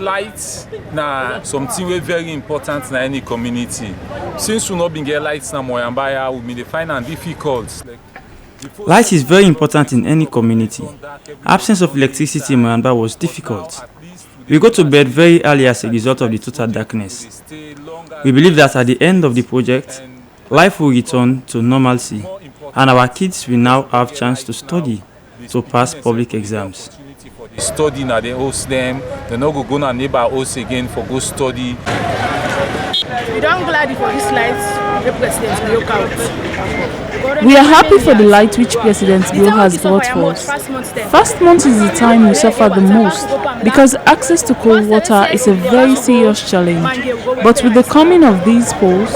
lights na something very important in any community. Since we not been get lights na Moyambaya, we may find it difficult. Light is very important in any community. Absence of electricity in Moyamba was difficult. We go to bed very early as a result of the total darkness. We believe that at the end of the project, life will return to normalcy and our kids will now have chance to study to pass public exams. Study now, they host them, they no go to neighbor house again for go study. We don't glad for this light the president will look out. We are happy for the light which President Bill has brought for us. First month is the time we suffer the most because access to cold water is a very serious challenge. But with the coming of these poles,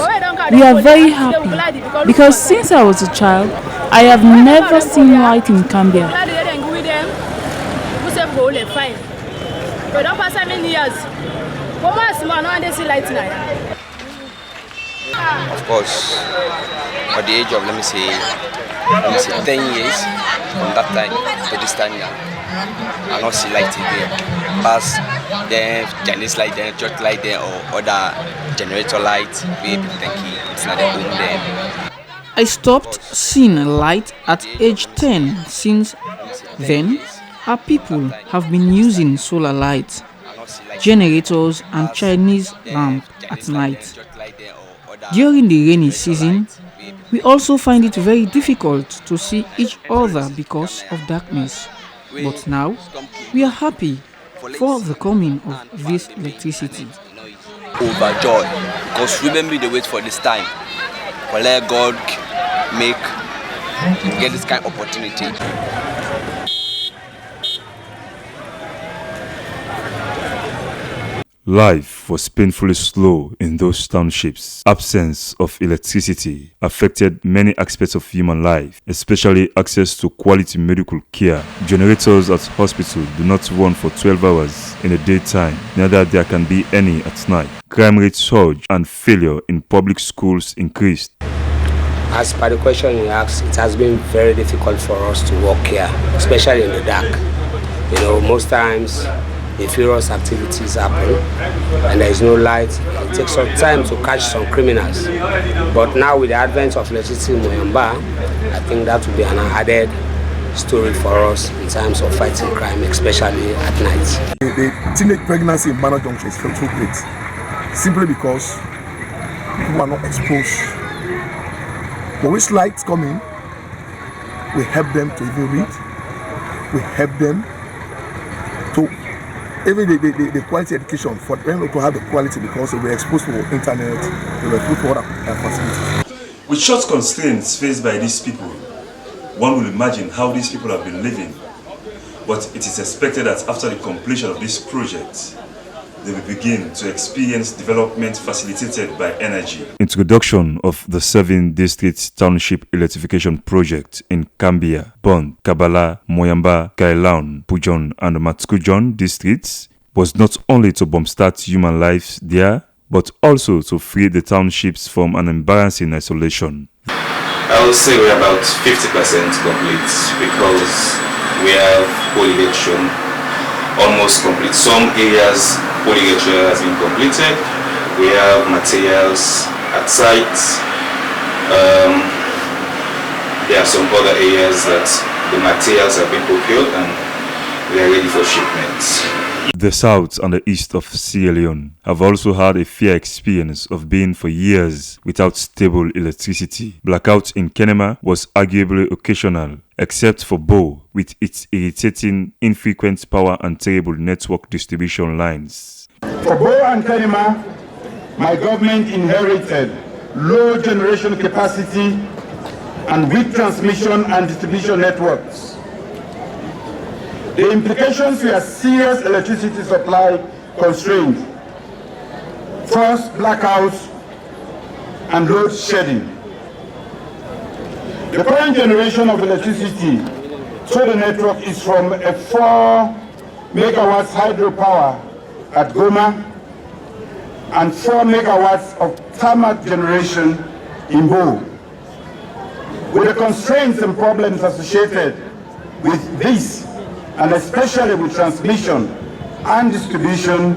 we are very happy because since I was a child, I have never seen light in Cambia. But don't pass many years. Of course, at the age of let me say 10 years from that time to this time now, I not see light again. Pass then Chinese light, then church light, then or other generator light. We think it's not the home then. I stopped seeing light at age 10. Since then, our people have been using solar lights, generators and Chinese lamp at night. During the rainy season, we also find it very difficult to see each other because of darkness. But now, we are happy for the coming of this electricity. Overjoyed, because remember they wait for this time. For let God get this kind of opportunity. Life was painfully slow in those townships. Absence of electricity affected many aspects of human life, especially access to quality medical care. Generators at hospital do not run for 12 hours in the daytime, neither there can be any at night. Crime rates surged and failure in public schools increased. As per the question you asked, it has been very difficult for us to work here, especially in the dark. Most times nefarious activities happen and there is no light. It takes some time to catch some criminals. But now with the advent of electricity in Moyamba, I think that will be an added story for us in terms of fighting crime, especially at night. The teenage pregnancy in Banner Junction is so great, simply because people are not exposed. But with lights coming, we help them to even read, we help them to even the quality education for them to have the quality because they were exposed to internet, they were put for other facilities. With such constraints faced by these people, one will imagine how these people have been living. But it is expected that after the completion of this project, they will begin to experience development facilitated by energy. Introduction of the 7 district township electrification project in Cambia, Bond, Kabala, Moyamba, Kailaun, Pujon and Matskujon districts was not only to bombstart human lives there, but also to free the townships from an embarrassing isolation. I would say we're about 50% complete because we have poll election almost complete. Some areas poll election has been completed. We have materials at site. There are some other areas that the materials have been procured and we are ready for shipments. The south and the east of Sierra Leone have also had a fair experience of being for years without stable electricity. Blackout in Kenema was arguably occasional, except for Bo with its irritating, infrequent power and terrible network distribution lines. For Bo and Kenema, my government inherited low generation capacity and weak transmission and distribution networks. The implications were serious electricity supply constraints, first blackouts and load shedding. The current generation of electricity through the network is from a 4 megawatts hydropower at Goma and 4 megawatts of thermal generation in Bo. With the constraints and problems associated with this, and especially with transmission and distribution,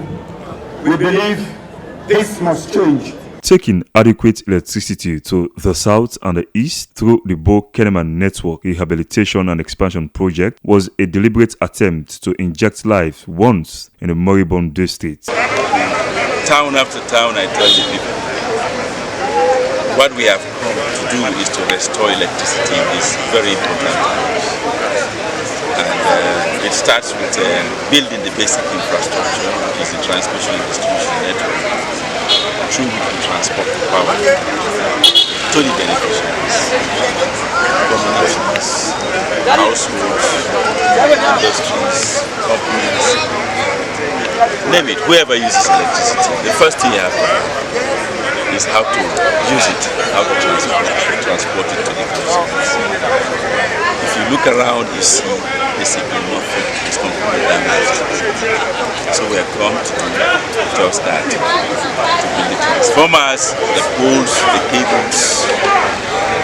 we believe this must change. Taking adequate electricity to the south and the east through the Bo-Keneman Network Rehabilitation and Expansion Project was a deliberate attempt to inject life once in the moribund district. Town after town, I tell the people, what we have come to do is to restore electricity in these very important towns. And it starts with building the basic infrastructure, which is the transmission and distribution network, through which we transport the power to the beneficiaries, communities, households, industries, companies, name it, whoever uses electricity. The first thing you have to do is how to use it, how to transport it to the consumers. If you look around, you see basically nothing is completely damaged. So we have come to do just that, to build the transformers, the poles, the cables,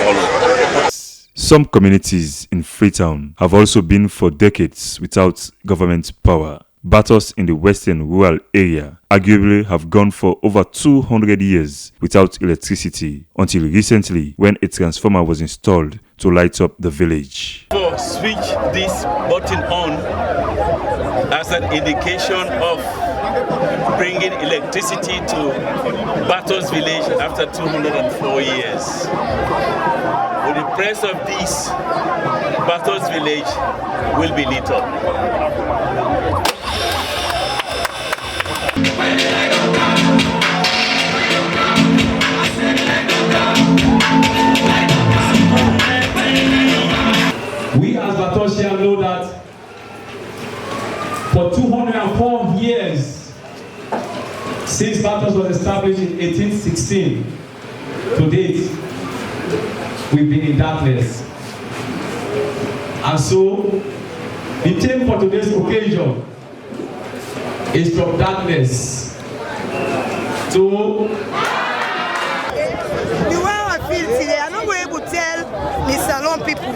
all over. Some communities in Freetown have also been for decades without government power. Battles in the western rural area arguably have gone for over 200 years without electricity until recently when a transformer was installed to light up the village. Switch this button on as an indication of bringing electricity to Battles village after 204 years. With the press of this, Battles village will be lit up. We as Batosians know that for 204 years, since Batos was established in 1816 to date, we've been in darkness. And so, the theme for today's occasion is from darkness to... The way I feel today, I'm not going to tell the Salon people.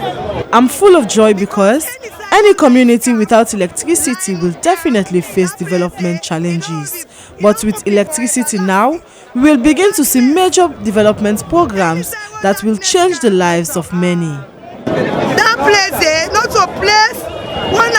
I'm full of joy because any community without electricity will definitely face development challenges. But with electricity now, we will begin to see major development programs that will change the lives of many. That place, not a place, one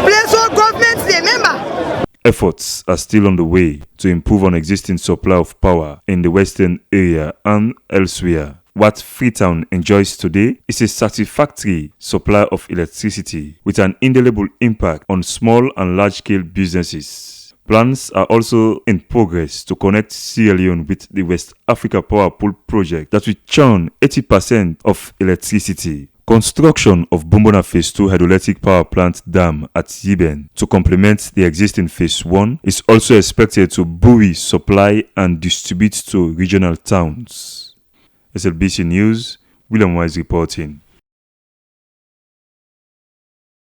place where government, remember. Efforts are still on the way to improve on existing supply of power in the western area and elsewhere. What Freetown enjoys today is a satisfactory supply of electricity with an indelible impact on small and large-scale businesses. Plans are also in progress to connect Sierra Leone with the West Africa Power Pool project that will churn 80% of electricity. Construction of Bumbona Phase 2 hydroelectric power plant dam at Yiben to complement the existing Phase 1 is also expected to buoy supply and distribute to regional towns. SLBC News, William Wise reporting.